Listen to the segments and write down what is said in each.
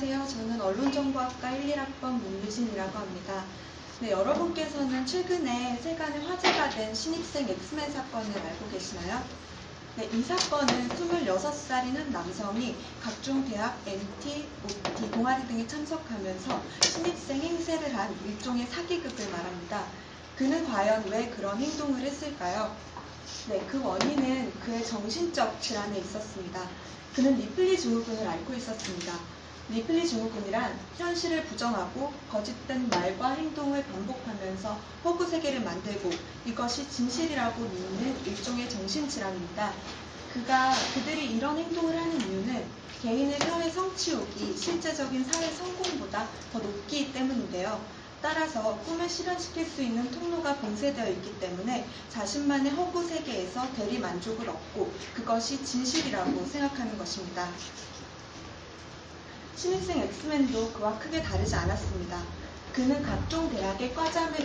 안녕하세요. 저는 언론정보학과 11학번 문유진이라고 합니다. 네, 여러분께서는 최근에 세간의 화제가 된 신입생 엑스맨 사건을 알고 계시나요? 네, 이 사건은 26살인 한 남성이 각종 대학, MT, OT, 동아리 등에 참석하면서 신입생 행세를 한 일종의 사기극을 말합니다. 그는 과연 왜 그런 행동을 했을까요? 네, 그 원인은 그의 정신적 질환에 있었습니다. 그는 리플리 증후군을 앓고 있었습니다. 리플리 증후군이란 현실을 부정하고 거짓된 말과 행동을 반복하면서 허구 세계를 만들고 이것이 진실이라고 믿는 일종의 정신질환입니다. 그들이 이런 행동을 하는 이유는 개인의 사회 성취욕이 실제적인 사회 성공보다 더 높기 때문인데요. 따라서 꿈을 실현시킬 수 있는 통로가 봉쇄되어 있기 때문에 자신만의 허구 세계에서 대리 만족을 얻고 그것이 진실이라고 생각하는 것입니다. 신입생 엑스맨도 그와 크게 다르지 않았습니다. 그는 각종 대학의 과잠을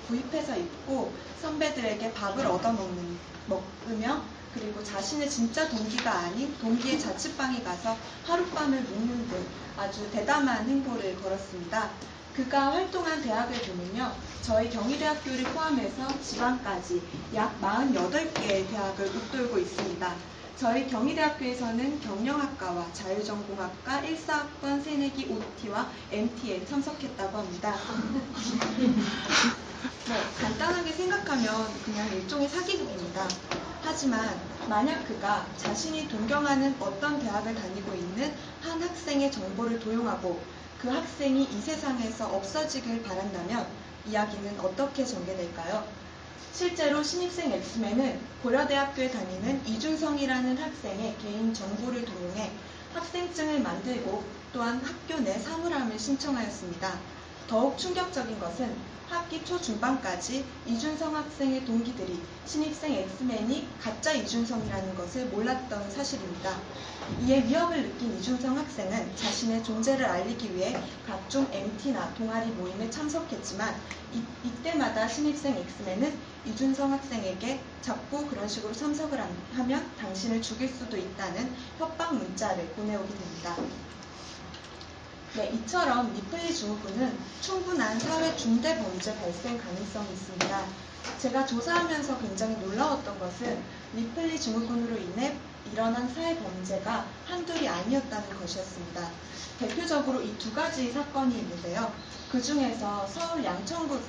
구입해서 입고 선배들에게 밥을 먹으며 그리고 자신의 진짜 동기가 아닌 동기의 자취방에 가서 하룻밤을 묵는 등 아주 대담한 행보를 걸었습니다. 그가 활동한 대학을 보면요. 저희 경희대학교를 포함해서 지방까지 약 48개의 대학을 웃돌고 있습니다. 저희 경희대학교에서는 경영학과와 자율전공학과 1사학번 새내기 OT와 MT에 참석했다고 합니다. 간단하게 생각하면 그냥 일종의 사기극입니다. 하지만 만약 그가 자신이 동경하는 어떤 대학을 다니고 있는 한 학생의 정보를 도용하고 그 학생이 이 세상에서 없어지길 바란다면 이야기는 어떻게 전개될까요? 실제로 신입생 엑스맨은 고려대학교에 다니는 이준성이라는 학생의 개인 정보를 도용해 학생증을 만들고 또한 학교 내 사물함을 신청하였습니다. 더욱 충격적인 것은 학기 초중반까지 이준성 학생의 동기들이 신입생 엑스맨이 가짜 이준성이라는 것을 몰랐던 사실입니다. 이에 위협을 느낀 이준성 학생은 자신의 존재를 알리기 위해 각종 MT나 동아리 모임에 참석했지만 이때마다 신입생 엑스맨은 이준성 학생에게 자꾸 그런 식으로 참석을 하면 당신을 죽일 수도 있다는 협박 문자를 보내오게 됩니다. 네, 이처럼 리플리 증후군은 충분한 사회 중대 범죄 발생 가능성이 있습니다. 제가 조사하면서 굉장히 놀라웠던 것은 리플리 증후군으로 인해 일어난 사회 범죄가 한둘이 아니었다는 것이었습니다. 대표적으로 이 두 가지 사건이 있는데요. 그 중에서 서울 양천구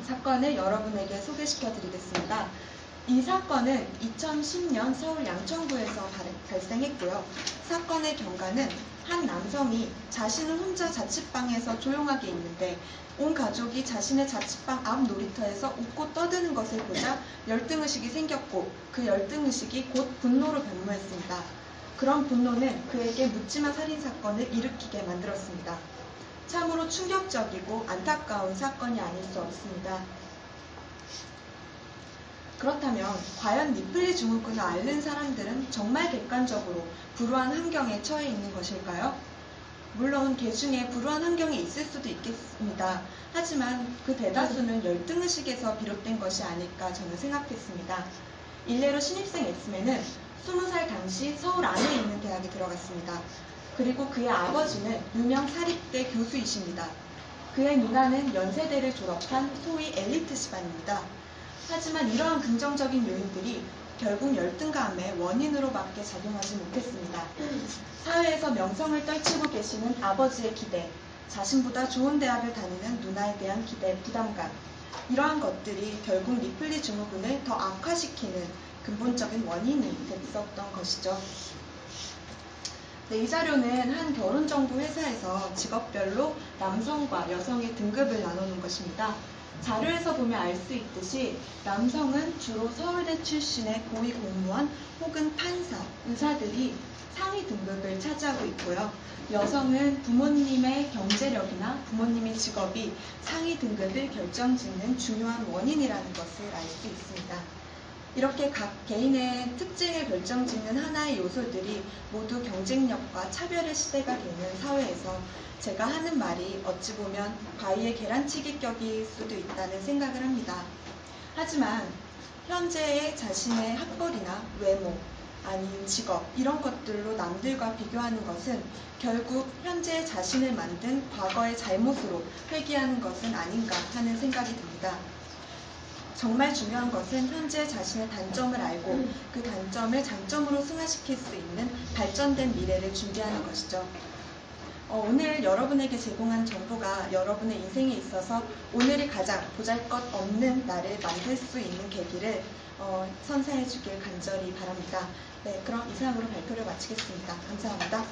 사건을 여러분에게 소개시켜 드리겠습니다. 이 사건은 2010년 서울 양천구에서 발생했고요. 사건의 경과는 한 남성이 자신은 혼자 자취방에서 조용하게 있는데 온 가족이 자신의 자취방 앞 놀이터에서 웃고 떠드는 것을 보자 열등의식이 생겼고 그 열등의식이 곧 분노로 변모했습니다. 그런 분노는 그에게 묻지마 살인사건을 일으키게 만들었습니다. 참으로 충격적이고 안타까운 사건이 아닐 수 없습니다. 그렇다면 과연 리플리 증후군을 앓는 사람들은 정말 객관적으로 불우한 환경에 처해 있는 것일까요? 물론 개 중에 불우한 환경이 있을 수도 있겠습니다. 하지만 그 대다수는 열등의식에서 비롯된 것이 아닐까 저는 생각했습니다. 일례로 신입생 엑스맨은 20살 당시 서울 안에 있는 대학에 들어갔습니다. 그리고 그의 아버지는 유명 사립대 교수이십니다. 그의 누나는 연세대를 졸업한 소위 엘리트 집안입니다. 하지만 이러한 긍정적인 요인들이 결국 열등감의 원인으로밖에 작용하지 못했습니다. 사회에서 명성을 떨치고 계시는 아버지의 기대, 자신보다 좋은 대학을 다니는 누나에 대한 기대, 부담감, 이러한 것들이 결국 리플리 증후군을 더 악화시키는 근본적인 원인이 됐었던 것이죠. 네, 이 자료는 한 결혼정보 회사에서 직업별로 남성과 여성의 등급을 나눠놓은 것입니다. 자료에서 보면 알 수 있듯이 남성은 주로 서울대 출신의 고위 공무원 혹은 판사, 의사들이 상위 등급을 차지하고 있고요. 여성은 부모님의 경제력이나 부모님의 직업이 상위 등급을 결정짓는 중요한 원인이라는 것을 알 수 있습니다. 이렇게 각 개인의 특징을 결정짓는 하나의 요소들이 모두 경쟁력과 차별의 시대가 되는 사회에서 제가 하는 말이 어찌 보면 바위의 계란치기 격일 수도 있다는 생각을 합니다. 하지만 현재의 자신의 학벌이나 외모 아닌 직업, 이런 것들로 남들과 비교하는 것은 결국 현재 자신을 만든 과거의 잘못으로 회귀하는 것은 아닌가 하는 생각이 듭니다. 정말 중요한 것은 현재 자신의 단점을 알고 그 단점을 장점으로 승화시킬 수 있는 발전된 미래를 준비하는 것이죠. 오늘 여러분에게 제공한 정보가 여러분의 인생에 있어서 오늘이 가장 보잘것없는 날을 만들 수 있는 계기를 선사해 주길 간절히 바랍니다. 네, 그럼 이상으로 발표를 마치겠습니다. 감사합니다.